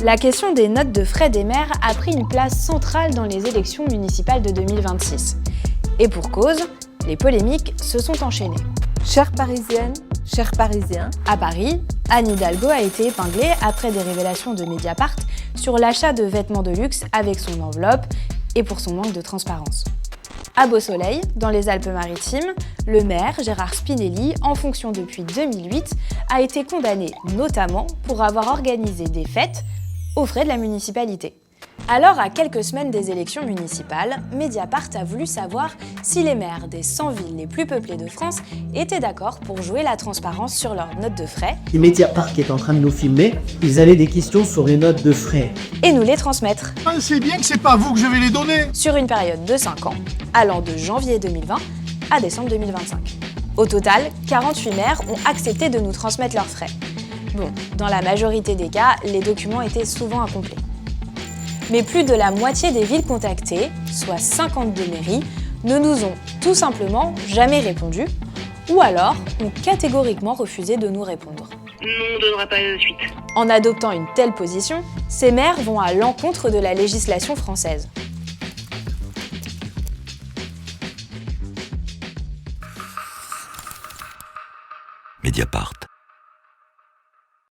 La question des notes de frais des maires a pris une place centrale dans les élections municipales de 2026. Et pour cause, les polémiques se sont enchaînées. Chères Parisiennes, chers Parisiens, à Paris, Anne Hidalgo a été épinglée après des révélations de Mediapart sur l'achat de vêtements de luxe avec son enveloppe et pour son manque de transparence. À Beausoleil, dans les Alpes-Maritimes, le maire Gérard Spinelli, en fonction depuis 2008, a été condamné notamment pour avoir organisé des fêtes aux frais de la municipalité. Alors, à quelques semaines des élections municipales, Mediapart a voulu savoir si les maires des 100 villes les plus peuplées de France étaient d'accord pour jouer la transparence sur leurs notes de frais. Si Mediapart est en train de nous filmer, ils avaient des questions sur les notes de frais. Et nous les transmettre. C'est bien que c'est pas vous que je vais les donner. Sur une période de 5 ans, allant de janvier 2020 à décembre 2025. Au total, 48 maires ont accepté de nous transmettre leurs frais. Bon, dans la majorité des cas, les documents étaient souvent incomplets. Mais plus de la moitié des villes contactées, soit 52 mairies, ne nous ont tout simplement jamais répondu, ou alors ont catégoriquement refusé de nous répondre. Non, on ne donnera pas de suite. En adoptant une telle position, ces maires vont à l'encontre de la législation française. Mediapart.